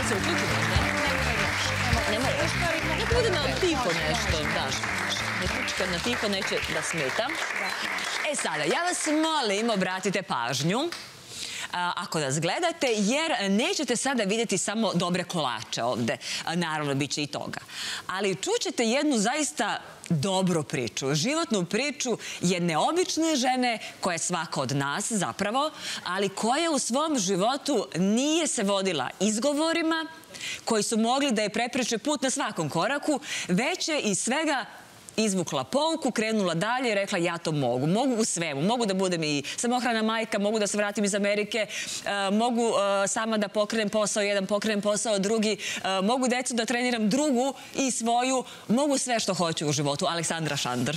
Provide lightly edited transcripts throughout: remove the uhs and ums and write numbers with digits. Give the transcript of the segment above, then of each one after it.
se uključi možda? Ne mora još. Neka bude na tiho nešto, daš. Neka na tiho neće da smeta. E sada, ja vas molim, obratite pažnju ako nas gledate, jer nećete sada vidjeti samo dobre kolače ovde. Naravno, bit će i toga. Ali čućete jednu zaista dobru priču, životnu priču jedne obične žene koja je svaka od nas zapravo, ali koja u svom životu nije se vodila izgovorima koji su mogli da je prepreče put na svakom koraku, već je iz svega izvukla pouku, krenula dalje i rekla ja to mogu. Mogu u svemu. Mogu da budem i samohrana majka, mogu da se vratim iz Amerike, mogu sama da pokrenem posao jedan, pokrenem posao drugi, mogu decu da treniram drugu i svoju, mogu sve što hoću u životu. Aleksandra Šandar.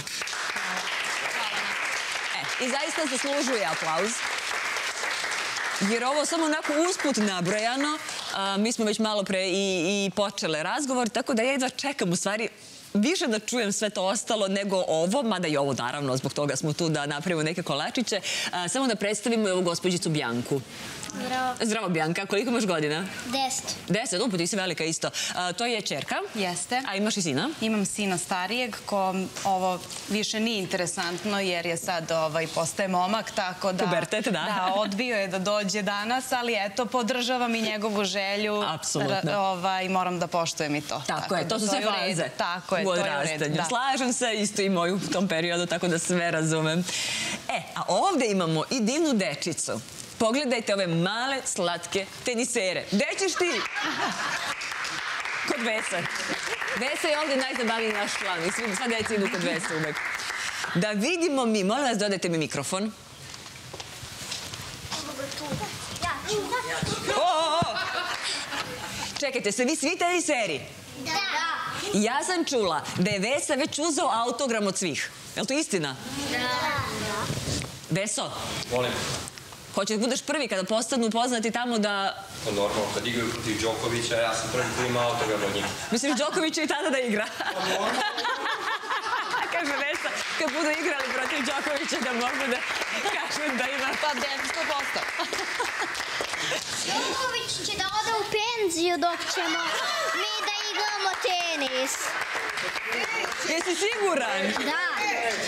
I zaista zaslužuje aplauz. Jer ovo samo onako usput nabrojano, mi smo već malo pre i počele razgovor, tako da ja jedva čekam u stvari više da čujem sve to ostalo nego ovo, mada i ovo naravno, zbog toga smo tu da napravimo neke kolačiće. Samo da predstavimo ovu gospođicu Bjanku. Zdravo. Zdravo, Bjanka. Koliko imaš godina? 10. 10? Upo, ti si velika isto. To je ćerka? Jeste. A imaš i sina? Imam sina starijeg, ko ovo više nije interesantno jer je sad postaje momak, tako da... Pubertet, da. Da, odbio je da dođe danas, ali eto, podržavam i njegovu želju. Apsolutno. Moram da poštujem i to. Tako je, to su sve faze. Tako je, to je u redu. Slažem se, isto i moju u tom periodu, tako da sve razumem. A ovde imamo i divnu dečicu. Pogledajte ove male, slatke tenisere. Gde ćeš ti? Kod Vese. Vese je ovde najzabavniji naš član. I sva deca idu kod Vese uvek. Da vidimo mi, molim vas, dodajte mi mikrofon. Čekajte, se vi svi teniseri? Da. Ja sam čula da je Vesa već uzeo autogram od svih. Je li to istina? Da. Veso? Molim. Hoćeš da budeš prvi kada postanu poznati tamo da... Pa normalno, kad igraju protiv Đokovića, ja sam prvi koji ima autogram od njih. Misliš Đokovića i tada da igra? Kaže Vesa, kad budu igrali protiv Đokovića da mogu da kažem da ima... Pa 100%. Đoković će da ode u penziju dok ćemo mi da igramo tenis. Jesi siguran? Da.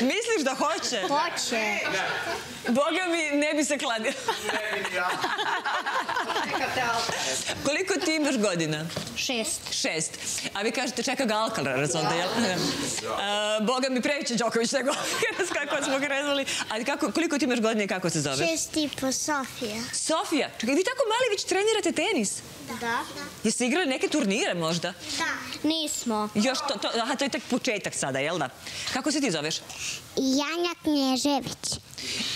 Misliš da hoće? Hoće. Boga mi, ne bi se kladio. Koliko ti imaš godina? 6. 6. A vi kažete čeka ga Alcaraz onda, jel? Boga mi previše Đoković nego kako smo krenuli. Ali koliko ti imaš godina i kako se zoveš? 6,5 Sofija. Sofija? Čekaj, vi tako mali već trenirate tenis? Da. Jeste igrali neke turnire možda? Da. Nismo. Još to, aha, to je tek početak sada, jel da? Kako se ti zoveš? Janja Knježević.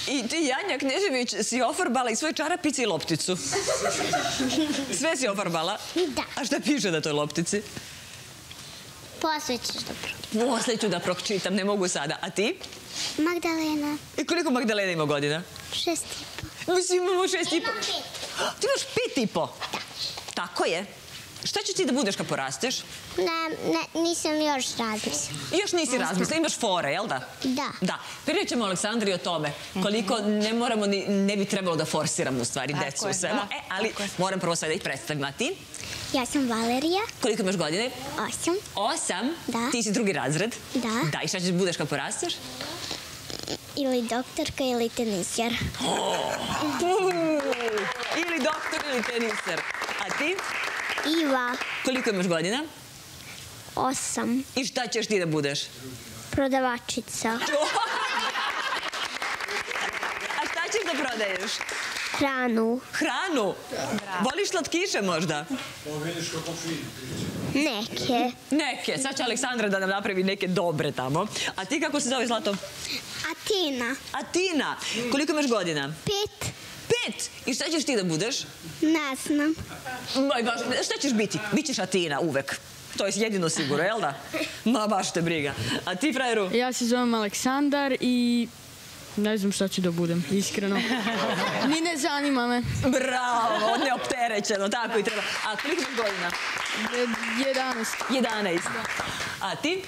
I ti, Janja Knježević, si ofarbala i svoje čarapice i lopticu. Sve si ofarbala? Da. A šta piše na toj loptici? Posle ćeš da pročitam. Posle ću da pročitam, ne mogu sada. A ti? Magdalena. I koliko Magdalena ima godina? 6,5. Mislim, imamo 6,5. Imam 5. Ti imaš 5,5? Da. Tako je. Šta ćeš ti da budeš kad porasteš? Nisam još razmislila. Još nisi razmislila, imaš fore, jel da? Da. Da. Pričat ćemo Aleksandri o tome. Koliko ne bi trebalo da forsiramo u stvari decu u svemu. Ali moram prvo sve da ih predstavim. A ti? Ja sam Valerija. Koliko imaš godine? 8. 8? Da. Ti si drugi razred? Da. Da, i šta ćeš budeš kad porasteš? Ili doktorka ili teniser. Ili doktor ili teniser. A ti? Iva. Koliko imaš godina? 8. I šta ćeš ti da budeš? Prodavačica. A šta ćeš da prodaješ? Hranu. Hranu? Voliš slatkiše možda? Neke. Neke. Sad će Aleksandra da nam napravi neke dobre tamo. A ti kako se zove, Zlato? Atina. Atina. Koliko imaš godina? 5. 5. I šta ćeš ti da budeš? Ne znam. Šta ćeš biti? Bićeš Atina uvek. To je jedino sigurno, jel da? Ma, baš te briga. A ti, frajeru? Ja se zovem Aleksandar i ne znam šta ću da budem, iskreno. Ni ne zanima me. Bravo, neopterećeno, tako i treba. A koliko imaš godina? 11. 11. A ti?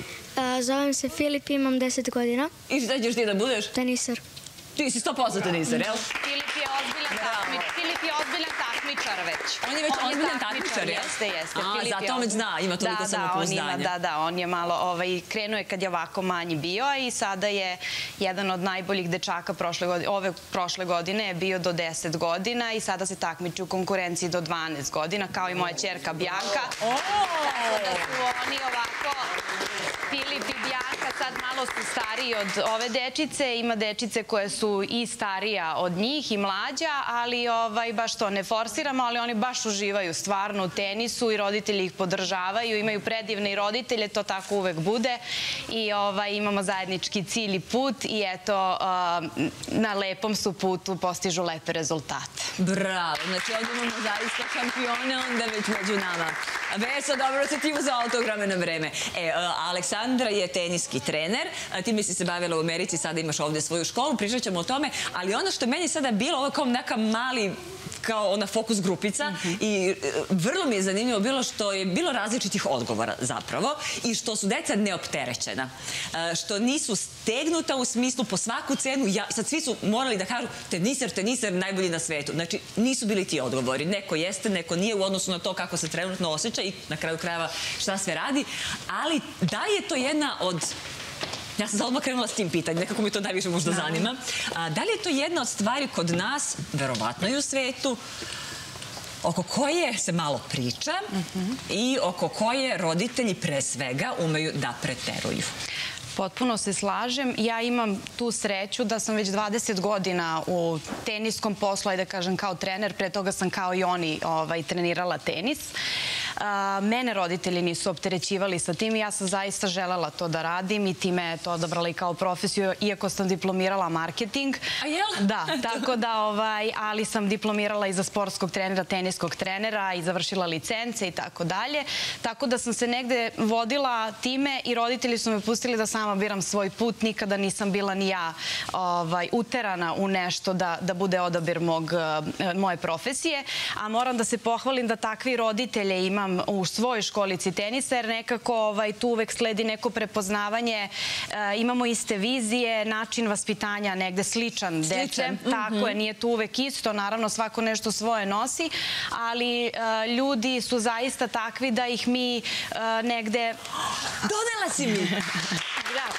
Zovem se Filip, imam 10 godina. I šta ćeš ti da budeš? Teniser. Ti si 100% teniser, jel? Filip je ozbiljan takmič. takmičar već. On je već ozbiljan takmičar, jeste. Zato već zna, ima toliko samopouzdanja. Da, on je malo, krenuo je kad je ovako manji bio i sada je jedan od najboljih dečaka prošle godine je bio do 10 godina i sada se takmiči u konkurenciji do 12 godina, kao i moja ćerka Bjanka. Tako da su oni ovako, Filip i Bjanka, sad malo su stariji od ove dečice. Ima dečice koje su i starija od njih i mlađa, ali baš to ne forsiramo, ali oni baš uživaju stvarno u tenisu i roditelji ih podržavaju, imaju predivne i roditelje, to tako uvek bude i imamo zajednički cilj i put i eto, na lepom su putu, postižu lepe rezultate. Bravo, znači ovdje imamo zaista šampione, onda već među nama. Veso, dobro se ti uzao autograme na vreme. Aleksandra je teniski trener, ti mi si se bavila u Americi, sada imaš ovdje svoju školu, pričat ćemo o tome, ali ono što meni sada bilo, ovo kao neka mali, kao ona fokus grupica i vrlo mi je zanimljivo bilo što je bilo različitih odgovora zapravo i što su deca neopterećena, što nisu stegnuta u smislu po svaku cenu, sad svi su morali da kažu teniser najbolji na svetu. Znači nisu bili ti odgovori, neko jeste, neko nije u odnosu na to kako se trenutno osjeća i na kraju krajeva šta sve radi, ali da li je to jedna od... Ja sam odmah krenula s tim pitanjem, nekako mi to najviše možda zanima. Da li je to jedna od stvari kod nas, verovatno i u svetu, oko koje se malo priča i oko koje roditelji pre svega umeju da preteruju? Potpuno se slažem. Ja imam tu sreću da sam već 20 godina u teniskom poslu, da kažem kao trener, pre toga sam kao i oni trenirala tenis. Mene roditelji nisu opterećivali sa tim i ja sam zaista želela to da radim i time to odabrala i kao profesiju, iako sam diplomirala marketing. A jel? Da, tako da, ali sam diplomirala i za sportskog trenera, teniskog trenera i završila licence i tako dalje. Tako da sam se negde vodila time i roditelji su me pustili da sama biram svoj put. Nikada nisam bila ni ja uterana u nešto da bude odabir moje profesije. A moram da se pohvalim da takvi roditelje imam u svojoj školici tenisa, jer nekako tu uvek sledi neko prepoznavanje. Imamo iste vizije, način vaspitanja negde sličan dece. Tako je, nije tu uvek isto. Naravno, svako nešto svoje nosi, ali ljudi su zaista takvi da ih mi negde... Dodala si mi! Bravo.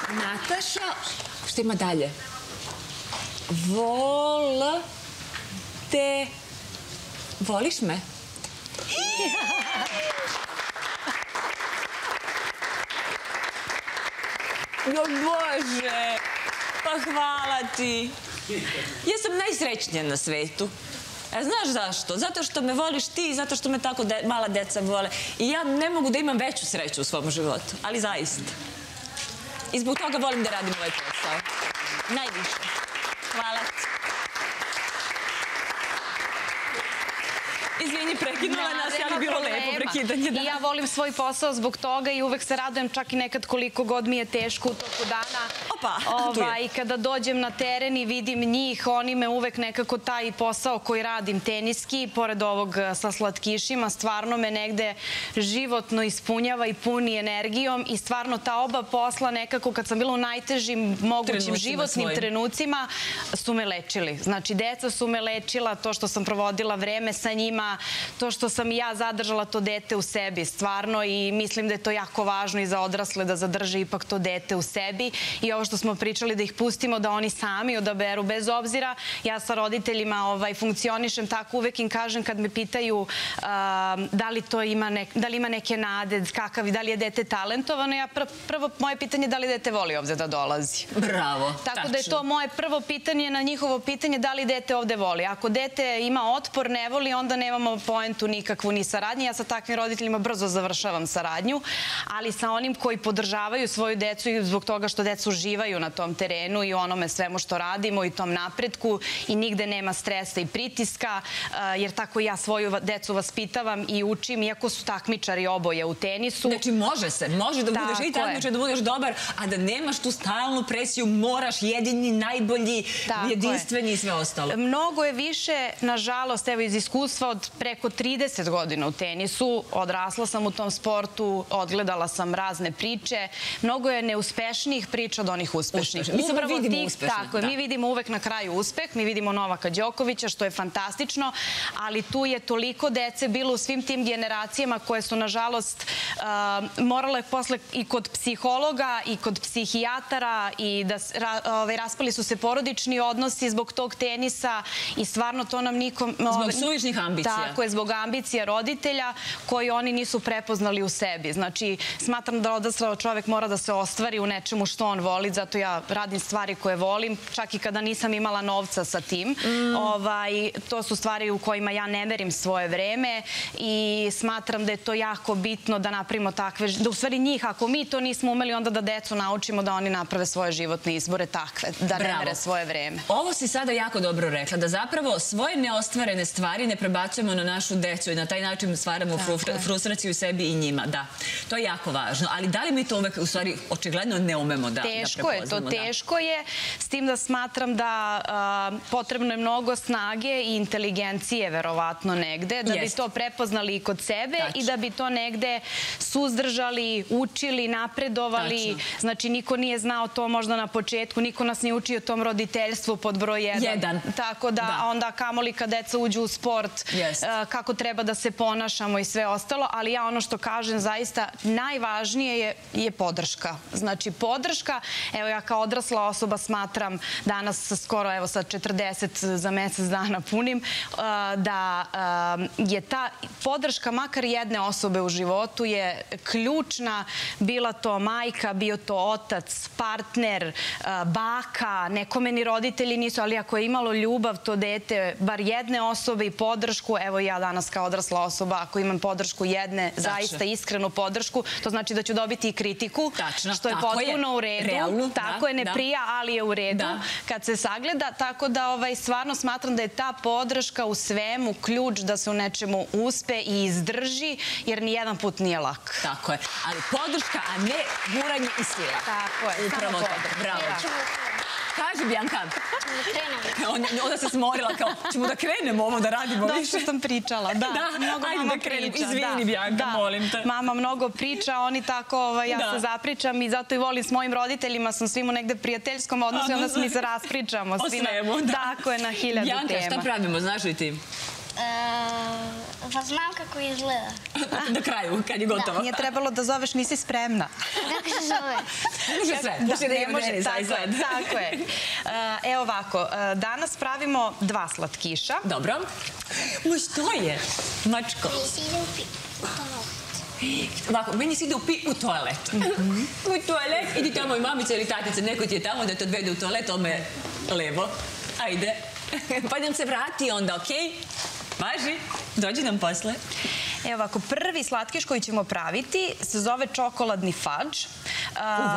Nataša, što ima dalje? Voliš me? Jo Bože, pa hvala ti. Ja sam najsrećnija na svetu. Znaš zašto? Zato što me voliš ti, zato što me tako mala deca vole. I ja ne mogu da imam veću sreću u svom životu, ali zaista. I zbog toga volim da radim ovaj posao. Najviše. Hvala ti. Izvini, prekinula nas, ali bilo lepo prekidanje. I ja volim svoj posao zbog toga i uvek se radujem čak i nekad koliko god mi je teško u toku dana. Opa, tu je. I kada dođem na teren i vidim njih, oni me uvek nekako taj posao koji radim teniski, pored ovog sa slatkišima, stvarno me negde životno ispunjava i puni energijom i stvarno ta oba posla nekako kad sam bila u najtežim mogućim životnim trenucima su me lečili. Znači, deca su me lečila, to što sam provodila vreme sa njima, to što sam i ja zadržala to dete u sebi, stvarno, i mislim da je to jako važno i za odrasle da zadrže ipak to dete u sebi i ovo što smo pričali da ih pustimo da oni sami odaberu bez obzira. Ja sa roditeljima funkcionišem tako, uvek im kažem kad me pitaju da li ima neke nade, da li je dete talentovano, ja prvo moje pitanje je da li dete voli ovde da dolazi. Bravo, tako da je to moje prvo pitanje na njihovo pitanje da li dete ovde voli. Ako dete ima otpor, ne voli, onda nemamo poentu nikakvu ni saradnje. Ja sa takvim roditeljima brzo završavam saradnju, ali sa onim koji podržavaju svoju decu i zbog toga što deca uživaju na tom terenu i onome svemu što radimo i tom napretku i nigde nema stresa i pritiska, jer tako ja svoju decu vaspitavam i učim, iako su takmičari oboje u tenisu. Znači može se, može da budeš i takmičar, da budeš dobar, a da nemaš tu stalnu presiju, moraš jedini, najbolji, jedinstveni i sve ostalo. Mnogo je više, nažalost, evo iz iskustva od preko 30 godina u tenisu, odrasla sam u tom sportu, odgledala sam razne priče. Mnogo je neuspešnijih priča od onih uspešnih. Mi samo vidimo uspešne. Tako je, mi vidimo uvek na kraju uspeh, mi vidimo Novaka Đokovića, što je fantastično, ali tu je toliko dece bilo u svim tim generacijama koje su, nažalost, morale posle i kod psihologa i kod psihijatara i da raspali su se porodični odnosi zbog tog tenisa i stvarno to nam nikom... Zbog suvišnih ambicija. Tako je, zbog ambicija roditelja koji oni nisu prepoznali u sebi. Znači, smatram da odraslao čovek mora da se ostvari u nečemu što on voli, zato ja radim stvari koje volim, čak i kada nisam imala novca sa tim. To su stvari u kojima ja ne merim svoje vreme i smatram da je to jako bitno da napravimo takve, da u stvari njih, ako mi to nismo umeli, onda da decu naučimo da oni naprave svoje životne izbore takve, da ne mere svoje vreme. Ovo si sada jako dobro rekla, da zapravo svoje neostvarene stvari ne prebacujemo na našu decu i na taj način stvaramo frustraciju sebi i njima. Da, to je jako važno. Ali da li mi to uvek, u stvari, očigledno ne umemo da prepoznamo? Teško je, to teško je, s tim da smatram da potrebno je mnogo snage i inteligencije, verovatno, negde, da bi to prepoznali i kod sebe i da bi to negde suzdržali, učili, napredovali. Znači, niko nije znao to možda na početku, niko nas nije učio tom roditeljstvu pod broj 1. Tako da onda kamoli kad deca uđu u sport, kako treba da se ponašamo i sve ostalo, ali ja ono što kažem zaista najvažnije je podrška. Znači, podrška, evo ja kao odrasla osoba smatram danas skoro, evo sad 40 za mesec dana punim, da je ta podrška makar jedne osobe u životu je ključna, bila to majka, bio to otac, partner, baka, nekome ni roditelji nisu, ali ako je imalo ljubav to dete, bar jedne osobe i podršku, evo ja danas kao odrasla osoba, ako imam podršku jedne, zaista iskrenu podršku, to znači da ću dobiti i kritiku, što je potpuno u redu. Tako je, ne prija, ali je u redu kad se sagleda, tako da stvarno smatram da je ta podrška u svemu ključ da se u nečemu uspe i izdrži, jer nijedan put nije lak. Tako je, ali podrška, a ne guranje i sila. Tako je. Upravo to, bravo. Kaži, Bianka. Onda se smorila kao, ćemo da krenemo ovo da radimo više. Došto sam pričala, da. Ajde da krenemo. Izvini, Bianka, molim te. Mama mnogo priča, oni tako, ja se zapričam i zato i volim s mojim roditeljima, sam svima negde prijateljskom odnosu i onda mi se raspričamo. O svemu, da. Tako je, na 1000 tema. Bianka, šta pravimo, znaš li ti? Pa znam kako izgleda. Na kraju, kad je gotovo. Nije trebalo da zoveš, nisi spremna. Kako se zove? Ne može sve. Ne može, tako je. Evo ovako, danas pravimo 2 slatkiša. Dobro. Ma što je? Mačko. Ovako, meni se ide u toalet. U toalet, idi tamo i mamica ili tatica, neko ti je tamo da te odvede u toalet, ovo je levo. Ajde. Pa nam se vrati onda, okej? Važi, dođi nam posle. Evo ovako, prvi slatkiš koji ćemo praviti se zove čokoladni fadž.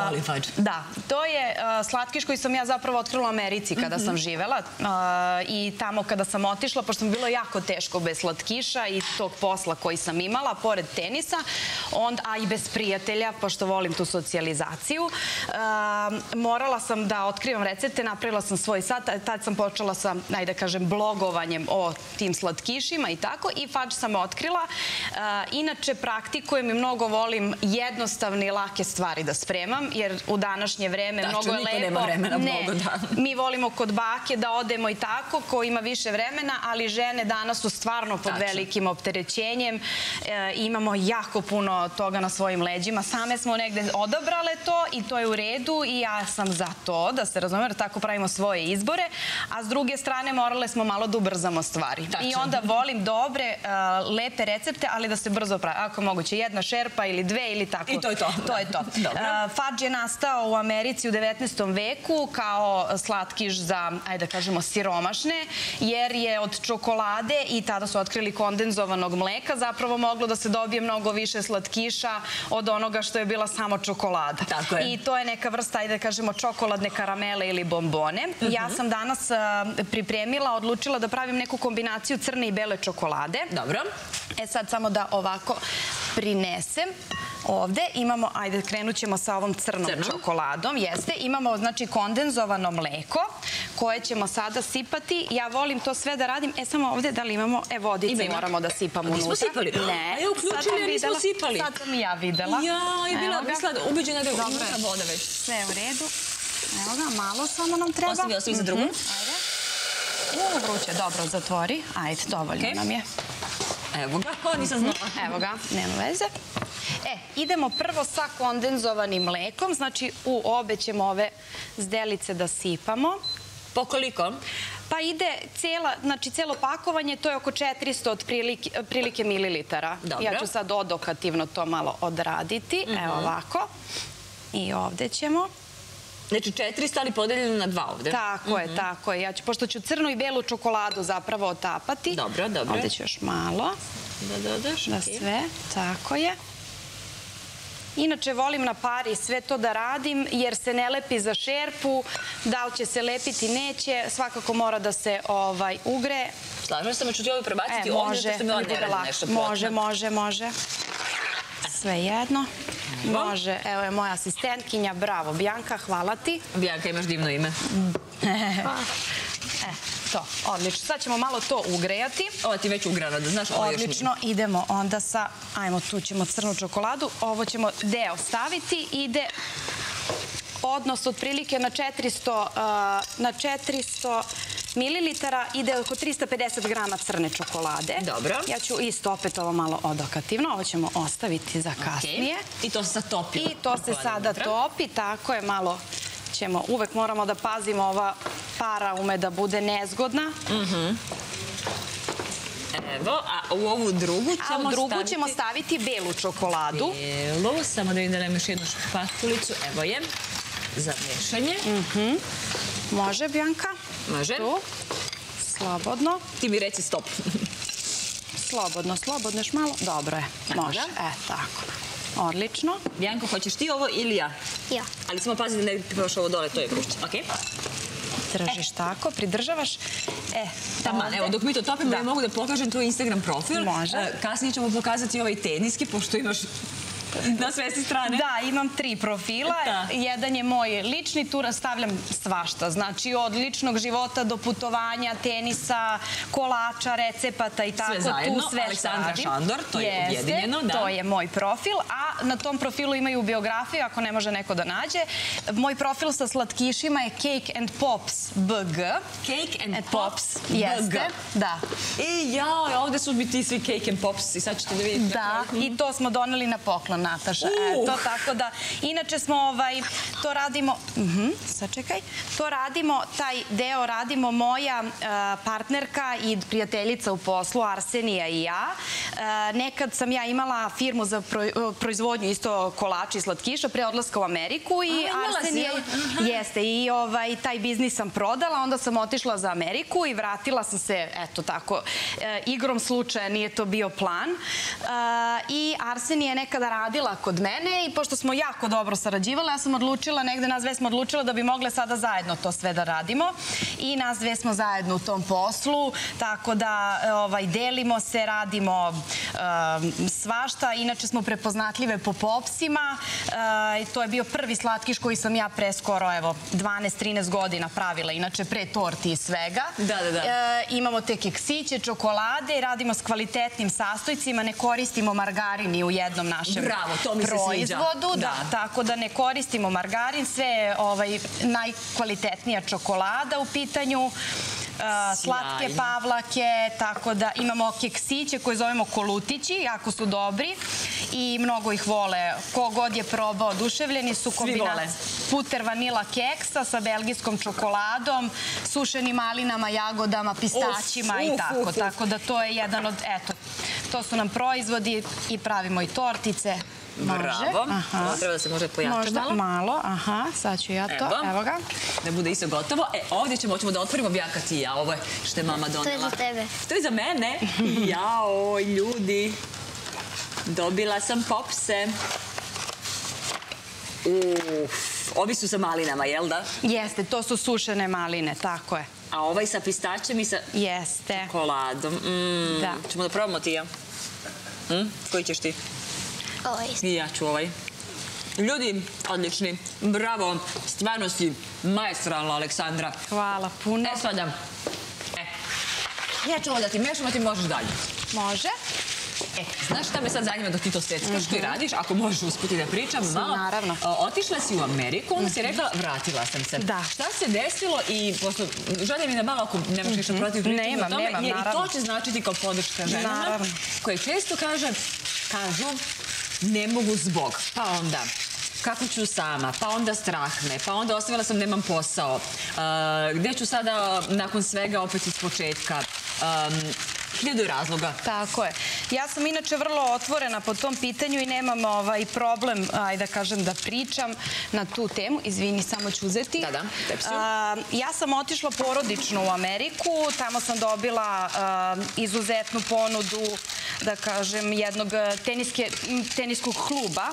Voli fadž. Da, to je slatkiš koji sam ja zapravo otkrila u Americi kada sam živela i tamo kada sam otišla, pošto mi bilo jako teško bez slatkiša i tog posla koji sam imala, pored tenisa, a i bez prijatelja, pošto volim tu socijalizaciju. Morala sam da otkrivam recepte, napravila sam svoj sat, tad sam počela sa, najde kažem, blogovanjem o tim slatkišima i tako, i fadž sam otkrila. Inače, praktikujem i mnogo volim jednostavne i lake stvari da spremam, jer u današnje vreme mnogo je lepo. Da, što niko nema vremena mnogo, da. Mi volimo kod bake da odemo i tako, ko ima više vremena, ali žene danas su stvarno pod velikim opterećenjem. Imamo jako puno toga na svojim leđima. Same smo negde odabrale to i to je u redu i ja sam za to, da se razumemo, jer tako pravimo svoje izbore, a s druge strane morale smo malo da ubrzamo stvari. I onda volim dobre, lepe recepte, ali da se brzo pravi. Ako moguće, 1 šerpa ili 2 ili tako. I to je to. To je to. Fadž je nastao u Americi u 19. veku kao slatkiš za, ajde da kažemo, siromašne, jer je od čokolade i tada su otkrili kondenzovanog mleka zapravo moglo da se dobije mnogo više slatkiša od onoga što je bila samo čokolada. Tako je. I to je neka vrsta, ajde da kažemo, čokoladne karamele ili bombone. Ja sam danas pripremila, odlučila da pravim neku kombinaciju crne i bele čokolade. Dobro. Sad samo da ovako prinesem. Ovde imamo, ajde, krenut ćemo sa ovom crnom čokoladom, jeste. Imamo, znači, kondenzovano mleko koje ćemo sada sipati. Ja volim to sve da radim. Samo ovde da li imamo, vodice moramo da sipamo unutra. Nismo sipali? Ne. A je uključili, a nismo sipali. Sad sam i ja videla. Ja, je bila ubeđena da je unutra voda već. Sve u redu. Evo ga, malo samo nam treba. Ostavi za drugu. Ajde. Vruće, dobro, zatvori. Ajde, dovoljno nam je. Evo ga, ko nisam znala. Evo ga, nema veze. Idemo prvo sa kondenzovanim mlekom, znači u obe ćemo ove zdelice da sipamo. Po koliko? Pa ide celo pakovanje, to je oko 400 otprilike mililitara. Ja ću sad odokativno to malo odraditi. Evo ovako. I ovde ćemo. Znači 400, ali podeljeno na 2 ovde. Tako je. Pošto ću crnu i belu čokoladu zapravo otapati. Dobro. Ovde ću još malo. Da dodaš. Da sve, tako je. Inače, volim na pari sve to da radim, jer se ne lepi za šerpu. Da li će se lepiti, neće. Svakako mora da se ugre. Slažem se, ću ti ovo prebaciti ovdje, što mi ovo ne radi nešto potno. Može. Sve jedno. Može. Evo je moja asistentkinja. Bravo, Bianka, hvala ti. Bianka, imaš divno ime. To, odlično. Sad ćemo malo to ugrejati. Ovo ti već ugrana, da znaš, ovo još nije. Odlično, idemo onda sa, ajmo, tu ćemo crnu čokoladu. Ovo ćemo deo staviti. Ide odnos otprilike na 400 mililitara, ide oko 350 grama crne čokolade. Dobro. Ja ću isto opet ovo malo odokativno. Ovo ćemo ostaviti za kasnije. I to se sad topi. I to se sada topi, tako je, malo ćemo, uvek moramo da pazimo, ova para ume da bude nezgodna. Evo, a u ovu drugu ćemo staviti... A u drugu ćemo staviti belu čokoladu. Belu, samo da vidim da nema još jednu špatulicu. Evo je, za mešanje. Može, Bianka? Može. Tu. Slobodno. Ti mi reci stop. Slobodno, još malo. Dobro je, može. Tako. Odlično. Bianko, hoćeš ti ovo ili ja? Ja. Ali samo pazi da ne pipaš ovo dole, to je vruće. Okej? Držiš tako, pridržavaš. Taman, evo, dok mi to topimo, ja mogu da pokažem tvoj Instagram profil. Može. Kasnije ćemo pokazati ovaj teniski, pošto imaš na sve strane. Da, imam 3 profila. Jedan je moj lični, tu stavljam svašta. Znači, od ličnog života do putovanja, tenisa, kolača, recepata i tako. Sve zajedno. Aleksandra Šandor, to je objedinjeno. To je moj profil, a na tom profilu imaju biografiju, ako ne može neko da nađe. Moj profil sa slatkišima je Cake and Pops BG. Cake and Pops BG. Jeste, da. I jao, ovde su mi ti svi Cake and Pops i sad ćete da vidite. Da, i to smo doneli na poklon, Nataša. Eto, tako da, inače smo to radimo, sačekaj, to radimo, taj deo radimo moja partnerka i prijateljica u poslu, Arsenija i ja. Nekad sam ja imala firmu za proizvodnju isto kolača i slatkiša pre odlaska u Ameriku i Arsenija jeste i taj biznis sam prodala, onda sam otišla za Ameriku i vratila sam se, eto tako, igrom slučaja, nije to bio plan. I Arsenija je nekada radila kod mene i pošto smo jako dobro sarađivale, ja sam odlučila, negde nas dve smo odlučile da bi mogle sada zajedno to sve da radimo i nas dve smo zajedno u tom poslu, tako da delimo se, radimo svašta, inače smo prepoznatljive po popsima, to je bio prvi slatkiš koji sam ja pre skoro, 12-13 godina pravila, inače pre torti i svega. Imamo te keksiće, čokolade i radimo s kvalitetnim sastojcima, ne koristimo margarin ni u jednom našem proizvodu, tako da ne koristimo margarin, sve je najkvalitetnija čokolada u pitanju, slatke pavlake, tako da imamo keksiće koje zovemo kolutići, jako su dobri i mnogo ih vole. Kogod je probao, oduševljeni su, kombinacija puter vanila keksa sa belgijskom čokoladom, sušenim malinama, jagodama, pistaćima i tako. Tako da to je jedan od, eto, to su nam proizvodi i pravimo i tortice. Bravo. Ovo treba da se može pojačati malo. Možda malo, sad ću ja to, evo ga. Da bude isto gotovo. Ovdje ćemo da otvorimo, Bianka, ti i ja, ovo je što je mama donela. To je za tebe. To je za mene? Jao, ljudi. Dobila sam popse. Ovi su sa malinama, jel da? Jeste, to su sušene maline, tako je. A ovaj sa pistaćem i sa čokoladom. Ćemo da probamo ti i ja. Koji ćeš ti? Ovo isto. I ja ću ovaj. Ljudi, odlični. Bravo. Stvarno si maestralna, Aleksandra. Hvala puno. E, sada. Ja ću ovo da ti mešam, a ti možeš dalje. Može. Znaš šta me sad zanima dok ti to seckaš, što i radiš, ako možeš uspjeti da pričam malo. Naravno. Otišla si u Ameriku, onda si rekla, vratila sam se. Da. Šta se desilo i želim mi da malo, ako nemaš ništa protiv, pričamo o tome, jer i to će značiti kao podrška ženama, koje često kažu, ne mogu zbog, pa onda kako ću sama, pa onda strah me, pa onda ostavila sam nemam posao, gde ću sada nakon svega opet iz početka, 1000 razloga. Tako je. Ja sam inače vrlo otvorena po tom pitanju i nemam problem, ajde da kažem, da pričam na tu temu. Izvini, samo ću uzeti. Da, tepsiju. Ja sam otišla porodično u Ameriku. Tamo sam dobila izuzetnu ponudu, da kažem, jednog teniskog kluba,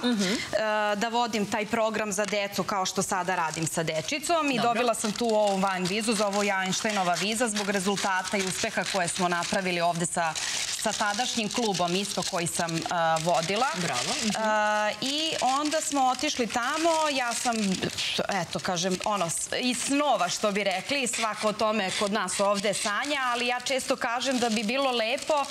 da vodim taj program za decu kao što sada radim sa dečicom i dobila sam tu ovu van vizu, zovu je Einsteinova viza, zbog rezultata i uspeha koje smo napravili ovde sa tadašnjim klubom isto koji sam vodila. Bravo. I onda smo otišli tamo, ja sam, eto kažem, iz snova što bi rekli, svako o tome kod nas ovde sanja, ali ja često kažem da bi bilo lepo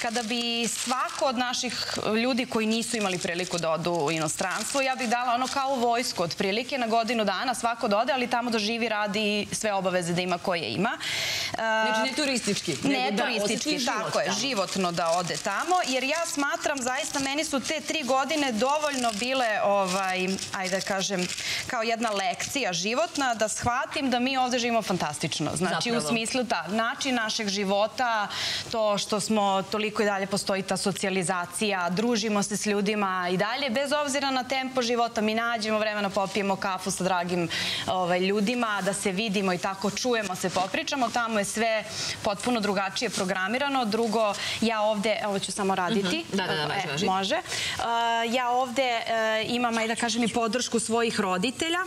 kada bi svako od naših ljudi koji nisu imali priliku da odu u inostranstvo, ja bih dala ono kao u vojsku, otprilike na godinu dana svako da ode, ali tamo da živi, radi sve obaveze da ima koje ima. Znači ne turistički. Ne turistički, tako je, životno da ode tamo, jer ja smatram, zaista, meni su te 3 godine dovoljno bile, ajde da kažem, kao jedna lekcija životna, da shvatim da mi ovde živimo fantastično. Znači, u smislu način našeg života, to što smo toliko i dalje postoji ta socijalizacija, družimo se s ljudima i dalje, bez obzira na tempo života, mi nađemo vremena, popijemo kafu sa dragim ljudima, da se vidimo i tako čujemo se, popričamo, tamo je sve potpuno drugačije programirano. Drugo, ja ovde, evo ću samo raditi. Može. Ja ovde imam, ajde da kažem, i podršku svojih roditelja.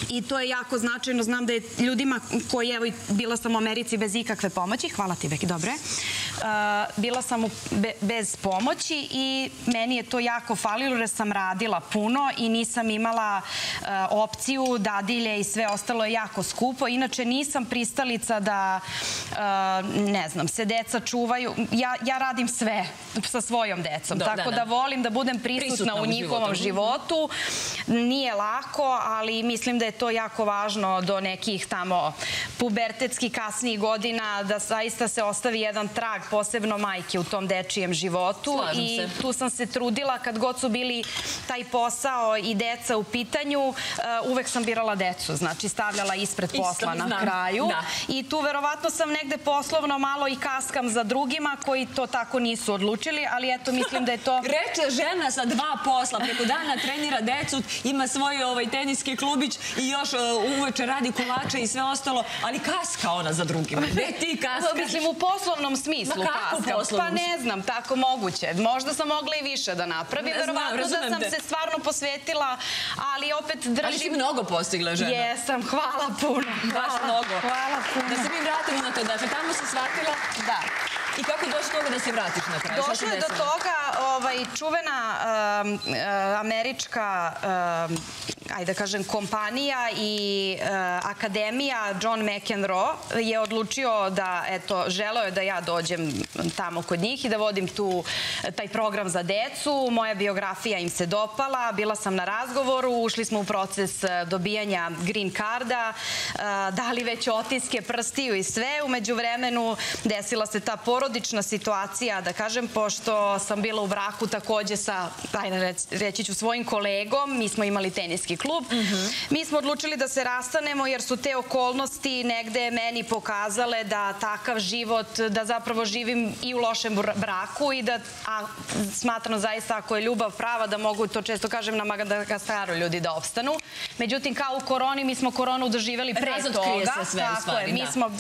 I to je jako značajno. Znam da je ljudima koji, evo, bila sam u Americi bez ikakve pomoći. Hvala ti, Beki, dobro je. Bila sam bez pomoći i meni je to jako falilo jer sam radila puno i nisam imala opciju, dadilje i sve ostalo je jako skupo. Inače, nisam pristalica da, ne znam, se deca čuvaju. Ja radim sve sa svojom decom, tako da volim da budem prisutna u njihovom životu. Nije lako, ali mislim da je to jako važno do nekih tamo pubertetskih kasnijih godina, da zaista se ostavi jedan trag, posebno majke u tom dečijem životu. I tu sam se trudila, kad god su bili taj posao i deca u pitanju, uvek sam birala decu, znači stavljala ispred posla na kraju. I tu verovatno sam negde poslovno malo i kaskam za drugima koji to tako nisu odlučili, ali eto, mislim da je to... Reče žena sa 2 posla, preko dana trenira decu, ima svoj teniski klubić i još uveče radi kolače i sve ostalo, ali kaska ona za drugima. Gde ti kaskaš? Mislim, u poslovnom smislu kaskam. Pa ne znam, tako moguće. Možda sam mogla i više da napravim. Verovatno da sam se stvarno posvetila, ali opet držim... Ali si mnogo postigla, žena. Jesam, hvala puno. Baš mnogo. Hvala puno. Da se mi vratimo na to. Dakle, tamo si shvatila... Da. I kako je došlo toga da se vratiš na kraju? Došlo je do toga, čuvena američka, ajde da kažem, kompanija i akademija John McEnroe je odlučio da, eto, želeo je da ja dođem tamo kod njih i da vodim taj program za decu. Moja biografija im se dopala, bila sam na razgovoru, ušli smo u proces dobijanja green carda, dali već otiske prstiju i sve. U međuvremenu desila se ta porodična situacija, da kažem, pošto sam bila u braku takođe sa, ajde reći ću, svojim kolegom. Mi smo imali teniski klub. Mi smo odlučili da se rastanemo jer su te okolnosti negde meni pokazale da takav život, da zapravo živim i u lošem braku i da smatram zaista, ako je ljubav prava, da mogu, to često kažem, na Madagaskaru ljudi da opstanu. Međutim, kao u koroni, mi smo koronu doživjeli pre toga. Tako je, mi smo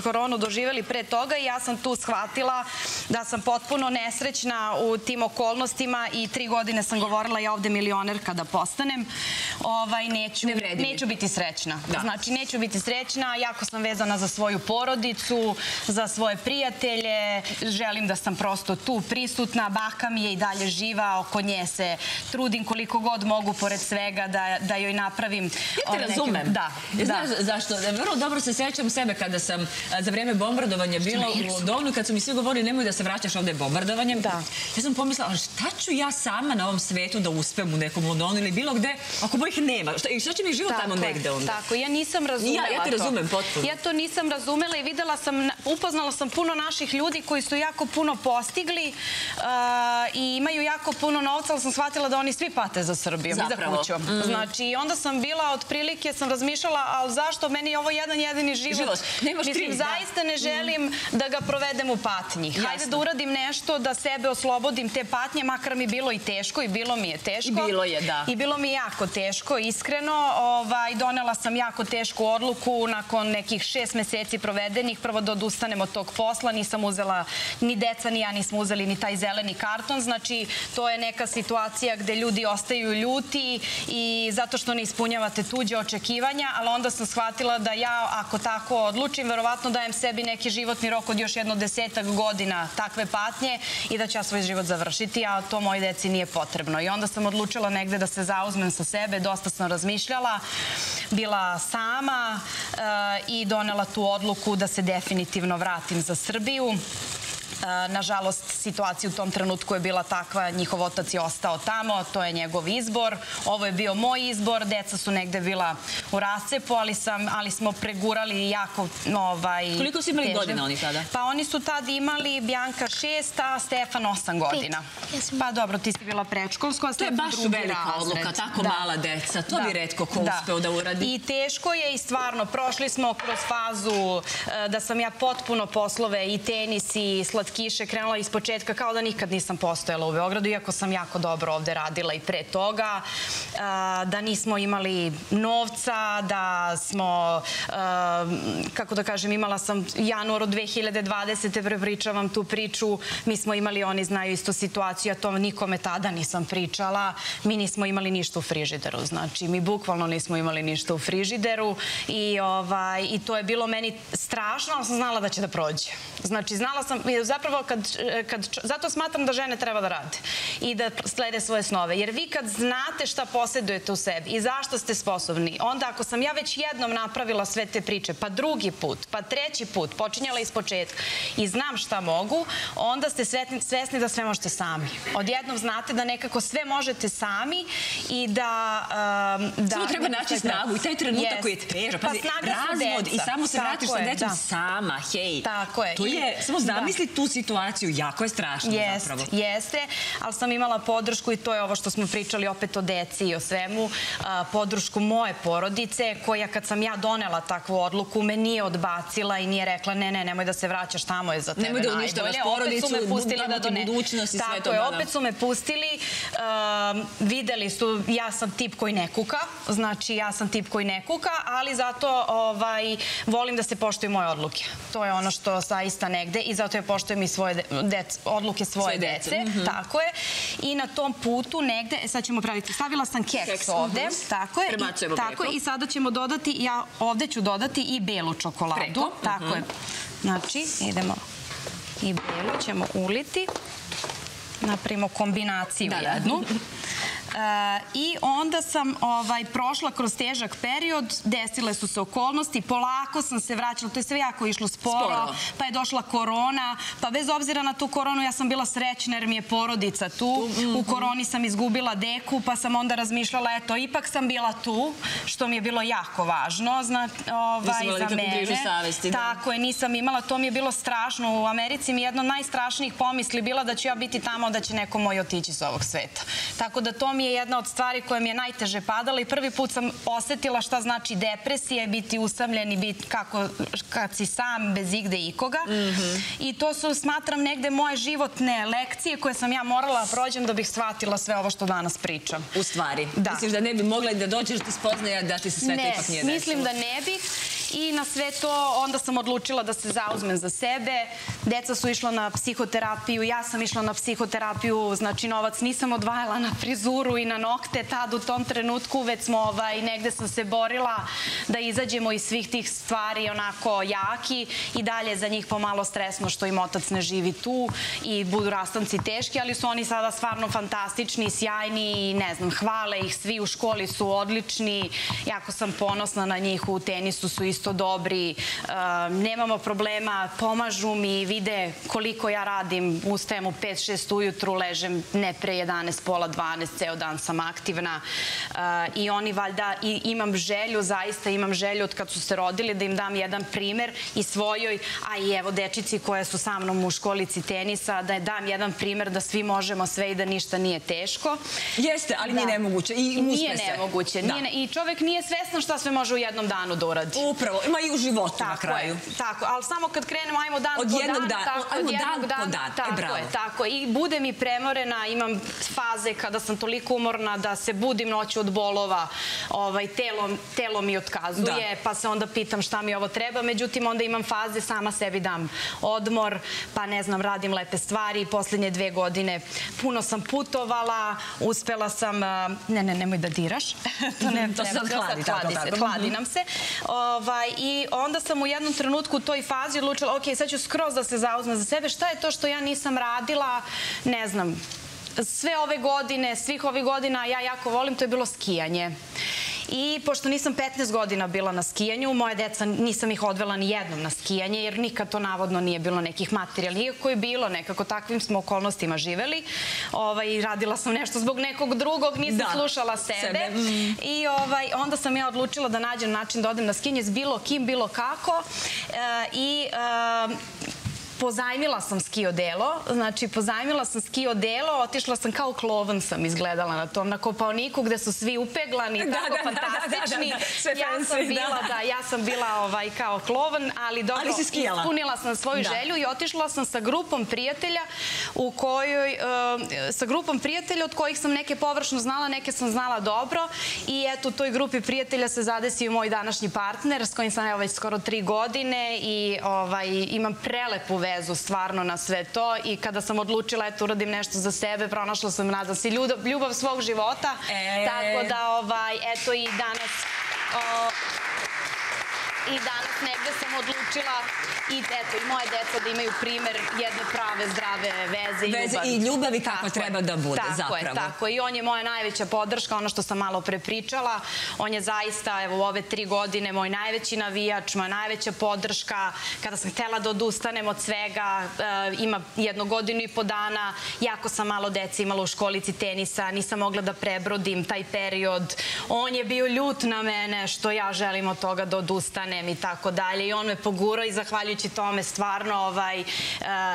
koronu doživjeli pre toga i ja sam tu shvatila da sam potpuno nesrećna u tim okolnostima i 3 godine sam govorila ja ovde milionerka da postanem. neću biti srećna. Znači, neću biti srećna, jako sam vezana za svoju porodicu, za svoje prijatelje, želim da sam prosto tu prisutna, baka mi je i dalje živa, oko nje se trudim koliko god mogu pored svega da joj napravim... Ja te razumem. Da. Znaš zašto? Vrlo dobro se sjećam sebe kada sam za vrijeme bombardovanja bila u Londonu, kad su mi svi govorili nemoj da se vraćaš ovdje bombardovanjem. Ja sam pomislila, šta ću ja sama na ovom svetu da uspem u nekom Londonu ili bilo gde, ako mojih nema? I šta će mi život tamo negde onda? Tako, ja nisam razumela to. Ja te razumem potpuno. Ja to nisam razumela i upoznala sam puno naših ljudi koji su jako puno postigli i imaju jako puno novca, ali sam shvatila da oni svi pate za Srbijom i za kućom. Znači, onda sam bila, otprilike sam razmišljala, ali zašto? Meni je ovo jedan jedini život. Mislim, zaista ne želim da ga provedem u patnji. Hajde da uradim nešto, da sebe oslobodim te patnje, makar mi bilo i teško i bilo mi je teško. Bilo je, da. I bilo mi je jako teško, iskreno. Donela sam jako tešku odluku nakon nekih 6 meseci provedenih. Prvo da odustanem od tog posla, nisam uzela, ni deca ni ja nismo uzeli ni taj zeleni karton. Znači, to je neka situacija gde ljudi ostaju ljuti i zato što ne ispunjavate tuđe očekivanja, ali onda sam shvatila da ja, ako tako odlučim, verovatno dajem sebi neki životni rok od još jedno 10 godina takve patnje i da ću ja svoj život završiti, a to moji deci nije potrebno. I onda sam odlučila negde da se zauzmem sa sebe, dosta sam razmišljala, bila sama i donela tu odluku da se definitivno vratim za Srbiju. Nažalost, situacija u tom trenutku je bila takva, njihov otac je ostao tamo, to je njegov izbor. Ovo je bio moj izbor, deca su negde bila u rascepu, ali smo pregurali jako... Koliko su imali godina oni tada? Pa oni su tad imali Bjanka 6, a Stefan 8 godina. Pa dobro, ti si bila predškolsko, a Stefan drugi razred. To je baš velika odluka, tako mala deca, to bi retko ko uspeo da uradi. I teško je i stvarno, prošli smo kroz fazu da sam ja potpuno poslove i tenis i slatkiše krenula iz početka kao da nikad nisam postojala u Beogradu, iako sam jako dobro ovde radila i pre toga, da nismo imali novca, da smo, kako da kažem, imala sam januar od 2020. prepričavam tu priču, mi smo imali, oni znaju istu situaciju, ja to nikome tada nisam pričala, mi nismo imali ništa u frižideru, znači mi bukvalno nismo imali ništa u frižideru i to je bilo meni strašno, ali sam znala da će da prođe. Znači, znala sam, zapravo zato smatram da žene treba da rade i da slede svoje snove. Jer vi kad znate šta posjedujete u sebi i zašto ste sposobni, onda ako sam ja već jednom napravila sve te priče, pa drugi put, pa treći put, počinjala iz početka i znam šta mogu, onda ste svesni da sve možete sami. Odjednom znate da nekako sve možete sami i da... Samo treba naći snagu i taj trenutak koji je težak. Pazi, razvod i samo se vratiš sa decom sama, hej. Tako je. To je, samo zamisli tu situaciju, jako je strašno zapravo. Jeste, ali sam imala podršku i to je ovo što smo pričali opet o deci i o svemu, podršku moje porodice koja kad sam ja donela takvu odluku me nije odbacila i nije rekla ne, nemoj da se vraćaš, tamo je za tebe najbolje. Nemoj da uništavaš porodicu, dati budućnost i sve to. Tako je, opet su me pustili, videli su, ja sam tip koji ne kuka, znači ja sam tip koji ne kuka, ali zato volim da se poštuju moje odluke. To je ono što zaista negde i zato je poštujem i odluke svoje dece. Tako je. I na tom putu negde, sad ćemo praviti, stavila sam keks ovde. Tako je. Tako je. I sada ćemo dodati, ja ovde ću dodati i belu čokoladu. Tako je. Znači, idemo i belu ćemo uliti. Napravimo kombinaciju jednu. I onda sam prošla kroz težak period, desile su se okolnosti, polako sam se vraćala, to je sve jako išlo sporo, pa je došla korona, pa bez obzira na tu koronu ja sam bila srećna jer mi je porodica tu, u koroni sam izgubila deku, pa sam onda razmišljala, eto, ipak sam bila tu, što mi je bilo jako važno za mene. Tako je, nisam imala, to mi je bilo strašno. U Americi mi je jedno od najstrašnijih pomisli bila da ću ja biti tamo, da će neko moj otići s ovog sveta. Tako da to mi je jedna od stvari koja mi je najteže padala i prvi put sam osetila šta znači depresija i biti usamljen i biti kad si sam bez igde ikoga. I to su, smatram, negde moje životne lekcije koje sam ja morala prođem da bih shvatila sve ovo što danas pričam. U stvari. Misliš da ne bi mogla da dođeš do spoznaja da ti se sve to ipak nije desilo? Ne, mislim da ne bih I na sve to onda sam odlučila da se zauzmem za sebe. Deca su išla na psihoterapiju, ja sam išla na psihoterapiju, znači novac nisam odvajala na frizuru i na nokte tad u tom trenutku, već smo negde sam se borila da izađemo iz svih tih stvari onako jaki i dalje za njih pomalo stresno što im otac ne živi tu i budu rastanci teški, ali su oni sada stvarno fantastični, sjajni i ne znam, hvale ih svi u školi su odlični, jako sam ponosna na njih, u tenisu su isto dobri, nemamo problema, pomažu mi, vide koliko ja radim, ustajem u 5-6 ujutru, ležem ne pre 11, pola 12, ceo dan sam aktivna i oni valjda, imam želju, zaista imam želju od kad su se rodili da im dam jedan primer i svojoj, a i evo dečici koje su sa mnom u školici tenisa, da dam jedan primer da svi možemo sve i da ništa nije teško. Jeste, ali nije nemoguće i uspe se. Nije nemoguće i čovek nije svestan šta sve može u jednom danu da uradi. Upravo, ima i u životu na kraju. Tako, ali samo kad krenemo, ajmo dan po dan. Od jednog dana, tako je, tako. I budem i premorena, imam faze kada sam toliko umorna da se budim noću od bolova, telo mi otkazuje, pa se onda pitam šta mi ovo treba, međutim onda imam faze, sama sebi dam odmor, pa ne znam, radim lepe stvari, poslednje 2 godine puno sam putovala, uspela sam, nemoj da diraš, to se sad hladi nam se, i onda sam u jednom trenutku u toj fazi odlučila, ok, sad ću skroz da se zauzmem za sebe, šta je to što ja nisam radila, ne znam, sve ove godine, svih ovih godina ja jako volim, to je bilo skijanje. I pošto nisam 15 godina bila na skijanju, moje deca nisam ih odvela ni jednom na skijanje, jer nikad to navodno nije bilo nekih materijalnih, iako je bilo, nekako takvim smo okolnostima živeli. Radila sam nešto zbog nekog drugog, nisam slušala sebe. I onda sam ja odlučila da nađem način da odem na skijanje s bilo kim, bilo kako. I pozajmila sam ski odelo, znači pozajmila sam ski odelo, otišla sam kao klovan sam izgledala na tom, na Kopaoniku gde su svi upeglani, tako fantastični. Ja sam bila kao klovan, ali dobro, ispunila sam svoju želju i otišla sam sa grupom prijatelja od kojih sam neke površno znala, neke sam znala dobro i eto u toj grupi prijatelja se zadesio moj današnji partner s kojim sam evo već skoro 3 godine i imam prelepu vezu stvarno na sve to i kada sam odlučila, eto, uradim nešto za sebe, pronašla sam, nadam se, ljubav svog života, tako da, eto, i danas negde sam odlučila i eto, i moje deca da imaju primer jedne prave, zdrave veze i ljubavi. I ljubavi kako treba da bude, zapravo. Tako je, i on je moja najveća podrška, ono što sam malo pre pričala. On je zaista, evo, u ove 3 godine moj najveći navijač, moja najveća podrška. Kada sam htela da odustanem od svega, ima 1 godinu i po dana, jako sam malo dece imala u školici tenisa, nisam mogla da prebrodim taj period. On je bio ljut na mene što ja želim od toga da odustanem i tako dalje. I on me pogurao i zahvaljujući tome stvarno,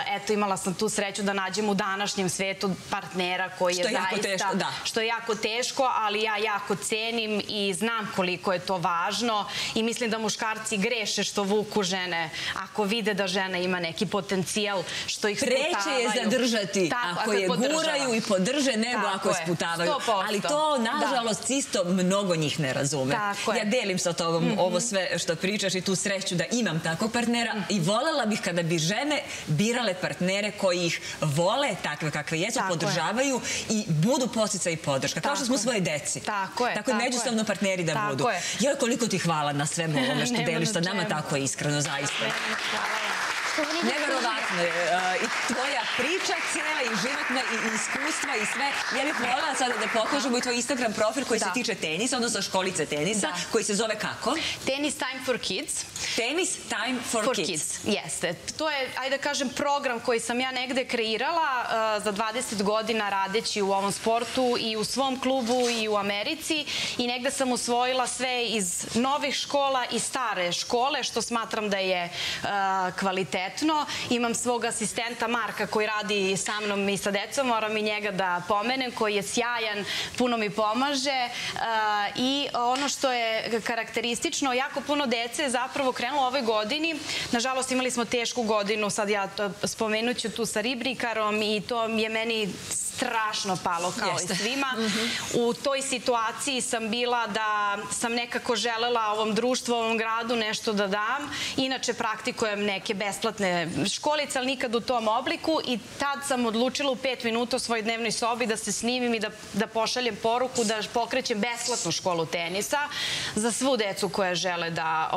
eto, imala sam tu sreću da nađem u današnjem svetu partnera koji je zaista, što je jako teško, ali ja jako cenim i znam koliko je to važno i mislim da muškarci greše što vuku žene ako vide da žena ima neki potencijal, što ih sputavaju. Preče je zadržati ako je guraju i podrže nego ako je sputavaju. Ali to, nažalost, isto mnogo njih ne razume. Ja delim sa tobom ovo sve što pričaš i tu sreću da imam takvog partnera i volela bih kada bi žene birale partnere koji ih vole, takve kakve jesu, podržavaju i budu podsticaj i podrška. Kao što smo svoje deci. Tako je, međusobno partneri da budu. Ja, koliko ti hvala na svemu ovome što deliš sa nama, tako iskreno, zaista. Neverovatno je i tvoja priča cijela i životna i iskustva i sve. Ja bih voljela sada da pokažemo i tvoj Instagram profil koji se tiče tenisa, odnosno školice tenisa, koji se zove kako? Tennis Time for Kids. Tennis Time for Kids. Jeste. To je, ajde da kažem, program koji sam ja negde kreirala za 20 godina radeći u ovom sportu i u svom klubu i u Americi i negde sam usvojila sve iz novih škola i stare škole, što smatram da je kvalitetno. Imam svog asistenta Marka koji radi sa mnom i sa decom, moram i njega da pomenem, koji je sjajan, puno mi pomaže i ono što je karakteristično, jako puno dece je zapravo krenulo u ovoj godini. Nažalost, imali smo tešku godinu, sad ja to spomenut ću tu sa ribnikarom i to je meni strašno palo kao i svima. U toj situaciji sam bila da sam nekako želela ovom društvu, ovom gradu nešto da dam. Inače praktikujem neke besplatne školice, ali nikad u tom obliku i tad sam odlučila u 5 minuta u svojoj dnevnoj sobi da se snimim i da pošaljem poruku da pokrećem besplatnu školu tenisa za svu decu koja žele da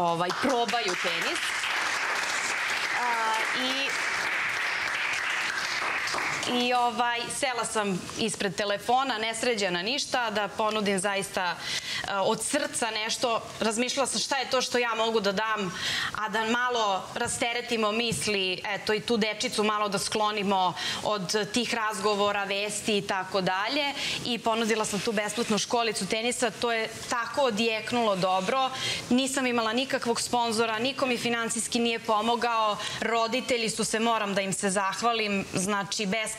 probaju tenis. I sela sam ispred telefona, nesređena ništa, da ponudim zaista od srca nešto. Razmišljala sam šta je to što ja mogu da dam, a da malo rasteretimo misli, eto i tu dečicu malo da sklonimo od tih razgovora, vesti i tako dalje. I ponudila sam tu besplatnu školicu tenisa. To je tako odjeknulo dobro. Nisam imala nikakvog sponzora, niko mi finansijski nije pomogao. Roditelji su se, moram da im se zahvalim, znači beskrajno.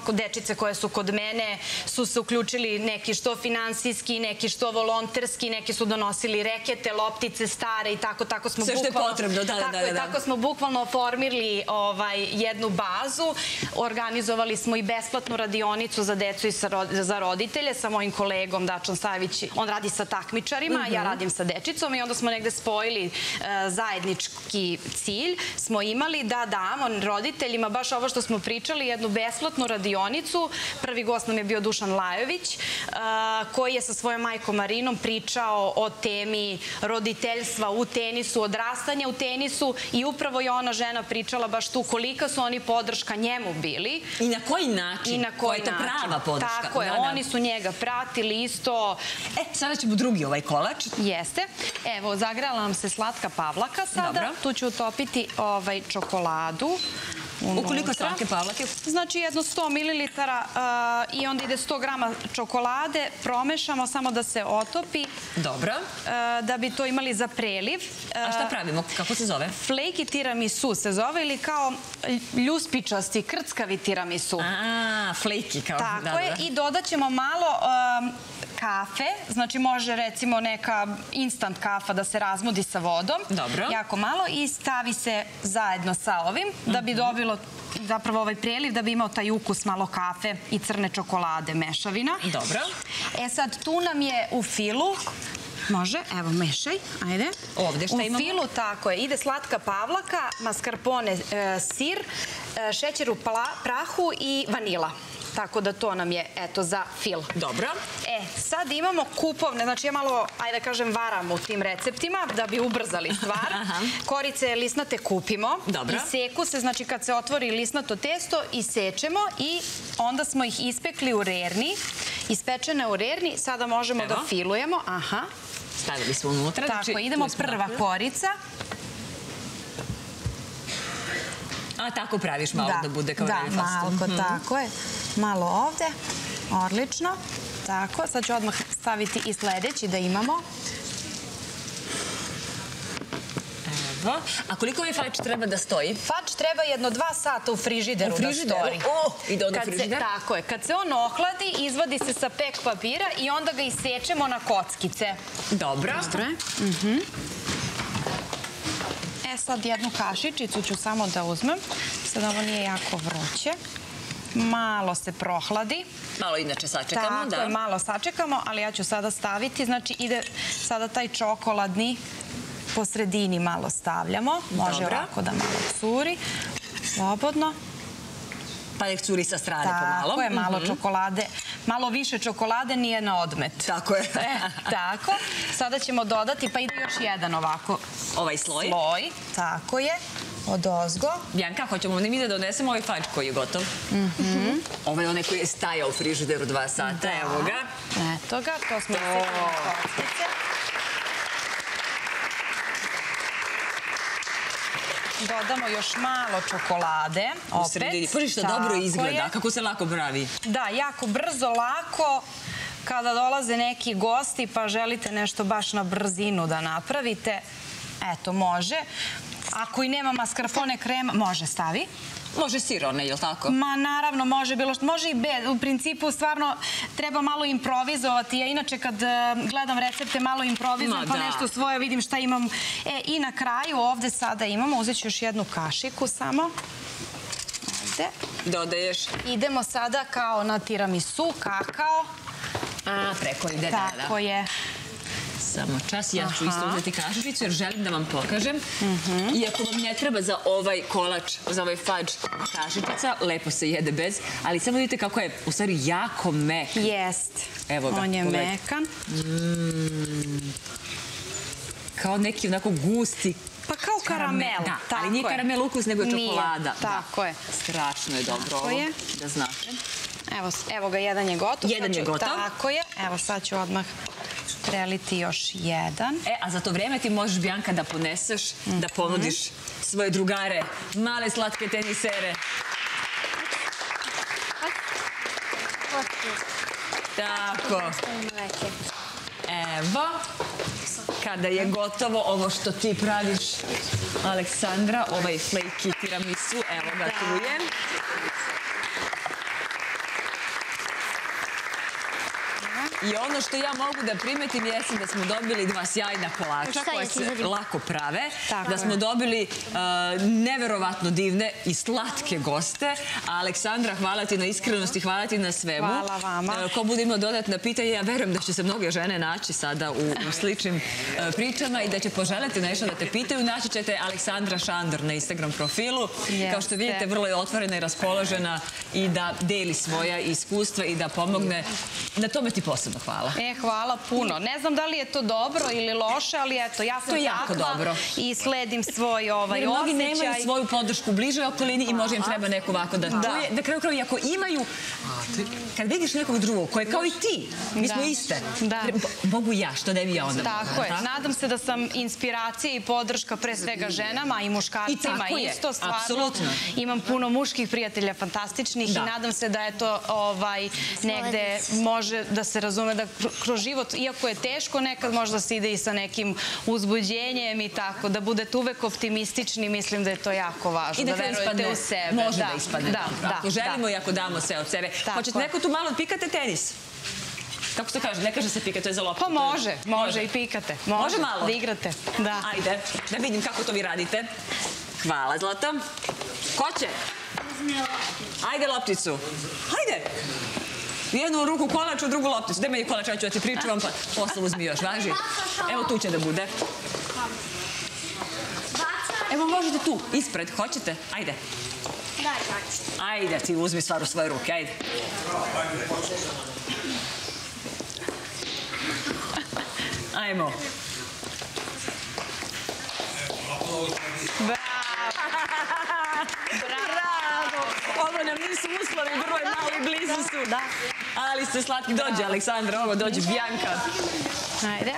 Dečice koje su kod mene su se uključili neki što finansijski, neki što volonterski, neki su donosili rekete, loptice stare i tako smo sve što je potrebno, tako smo bukvalno oformili jednu bazu. Organizovali smo i besplatnu radionicu za decu i za roditelje sa mojim kolegom Dačan Sajević. On radi sa takmičarima, ja radim sa dečicom i onda smo negde spojili zajednički cilj. Smo imali da damo roditeljima baš ovo što smo pričali, jednu besplatnu radionicu. Prvi gost nam je bio Dušan Lajović, koji je sa svojom majkom Marinom pričao o temi roditeljstva u tenisu, odrastanja u tenisu i upravo je ona žena pričala baš tu kolika su oni podrška njemu bili. I na koji način? Koja je to prava podrška? Tako je, oni su njega pratili isto. Sada ćemo drugi kolač. Jeste. Evo, zagrela nam se slatka pavlaka sada. Tu ću utopiti čokoladu. U koliko slatke pavlake? Znači jedno 100 ml i onda ide 100 grama čokolade. Promešamo samo da se otopi. Dobro. Da bi to imali za preliv. A šta pravimo? Kako se zove? Flaky tiramisu se zove ili kao ljuspičasti, krckavi tiramisu. Flaky kao. Tako je. I dodat ćemo malo kafe, znači može recimo neka instant kafa da se razmudi sa vodom. Dobro. Jako malo i stavi se zajedno sa ovim da bi dobilo zapravo ovaj preliv, da bi imao taj ukus malo kafe i crne čokolade, mešavina. Dobro. Sad tu nam je u filu, može, evo mešaj, ajde. Ovde šta imamo? U filu, tako je, ide slatka pavlaka, mascarpone sir, šećer u prahu i vanila. Tako da to nam je, eto, za fil. Dobro. Sad imamo kupovne, znači ja malo, ajde da kažem, varam u tim receptima da bi ubrzali stvar. Korice lisnate kupimo. Dobro. I seku se, znači kad se otvori lisnato testo, isečemo i onda smo ih ispekli u rerni. Ispečene u rerni, sada možemo da filujemo. Stavili smo unutra. Tako, idemo prva korica. A tako praviš malo da bude kao reljefasto. Da, malko, tako je. Malo ovde. Odlično. Tako, sad ću odmah staviti i sledeći da imamo. Evo. A koliko mi fač treba da stoji? Fač treba jedno 2 sata u frižideru da stoji. Ide onda u frižider? Tako je. Kad se on ohladi, izvadi se sa pek papira i onda ga isečemo na kockice. Dobro. Sad jednu kašičicu ću samo da uzmem. Sad ovo nije jako vruće. Malo se prohladi. Malo inače sačekamo, da. Tako je, malo sačekamo, ali ja ću sada staviti. Znači ide sada taj čokoladni po sredini malo stavljamo. Može ovako da malo curi. Slobodno. Pa nek curi sa strane pomalo. Tako je, malo čokolade. Malo više čokolade nije na odmet. Tako je. Tako. Sada ćemo dodati, pa ide još jedan ovako. Ovaj sloj? Sloj, tako je. Odozgo. Bjanka, hoćemo mi da donesemo ovaj fač koji je gotov. Ovo je onaj koji je stajao u frižideru 2 sata. Evo ga. Eto ga, to smo isekli na kockice. Dodamo još malo čokolade. U sredini. Paži što dobro izgleda, kako se lako pravi. Da, jako brzo, lako. Kada dolaze neki gosti pa želite nešto baš na brzinu da napravite, eto, može. Ako i nema mascarpone krema, može stavi. Može sirone, je li tako? Ma naravno, može bilo što. Može i bez. U principu stvarno treba malo improvizovati. Ja inače kad gledam recepte malo improvizujem pa nešto svoje, vidim šta imam. I na kraju ovde sada imamo, uzet ću još jednu kašiku samo. Ajde. Dodaješ? Idemo sada kao na tiramisu, kakao. A, preko ide, da. Tako je. Samo čas, ja ću isto uzeti kašičicu jer želim da vam pokažem. Iako vam ne treba za ovaj kolač, za ovaj fadž kašičica, lepo se jede bez, ali samo vidite kako je u stvari jako mek. Jest. Evo ga, on je pogledajte. mekan. Kao neki onako gusti. Pa kao karamel. Da, ali nije karamel ukus, nego je čokolada. Tako je. Strašno je dobro ovo, da znate. Evo ga, jedan je gotov. Jedan je gotov. Tako je. Evo sad ću odmah preliti još jedan. A za to vreme ti možeš, Bjanka, da poneseš, da ponudiš svoje drugare, male slatke tenisere. Tako. Evo, kada je gotovo ovo što ti praviš, Aleksandra, ovaj flaky tiramisu, evo ga tu je. I ono što ja mogu da primetim jeste da smo dobili dva sjajna kolača koje se lako prave, da smo dobili neverovatno divne i slatke goste. A Aleksandra, hvala ti na iskrenosti, hvala ti na svemu. Hvala vama. Ko bude imao dodatna pitanja, ja verujem da će se mnoge žene naći sada u sličnim pričama i da će poželeti nešto da te pitaju. Naći ćete Aleksandra Šandor na Instagram profilu. Kao što vidite, vrlo je otvorena i raspoložena i da deli svoja iskustva i da pomogne. Na tome ti posebno hvala. Hvala puno. Ne znam da li je to dobro ili loše, ali eto, ja sam takva i sledim svoj osjećaj. Jer mnogi nemaju svoju podršku u bližoj okolini i možda im treba neko ovako da čuje. Na kraju kraju, ako imaju, kad vidiš nekog drugog koji je kao i ti, mi smo iste. Mogu ja, što ne bi ja onda. Tako je. Nadam se da sam inspiracija i podrška pre svega ženama i muškarcima isto. Stvarno, imam puno muških prijatelja fantastičnih i nadam se da je to negde može da se razume da kroz život, iako je teško, nekad možda se ide i sa nekim uzbuđenjem i tako, da budete uvek optimistični, mislim da je to jako važno, da verujete u sebe. Može da ispadne. Ako želimo i ako damo sve od sebe. Hoćete neko tu malo pikate tenis? Kako se kaže? Ne kaže se pikate, to je za loptu. Pa može i pikate. Može malo? Da igrate. Ajde, da vidim kako to vi radite. Hvala, Zlata. Ko će? Ajde lopticu. Ajde. Jednu ruku kolač, u drugu lopticu. Daj meni kolač, ja ću da ti pričavam, pa posle uzmi još, važi. Evo tu će da bude. Evo možete tu, ispred, hoćete? Ajde. Ajde, ti uzmi stvar u svoje ruke, ajde. Ajmo. Bravo! Ovo nam nisu uslovi, vrlo je malo i blizu su. Ali ste slatki. Dođe Aleksandra, ovo dođe Bjanka. Ajde.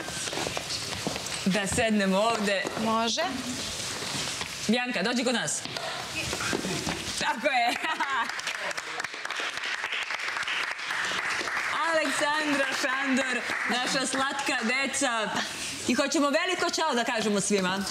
Da sednemo ovde. Može. Bjanka, dođi kod nas. Tako je. Aleksandra Šandor, naša slatka deca. I hoćemo veliko čao da kažemo svima.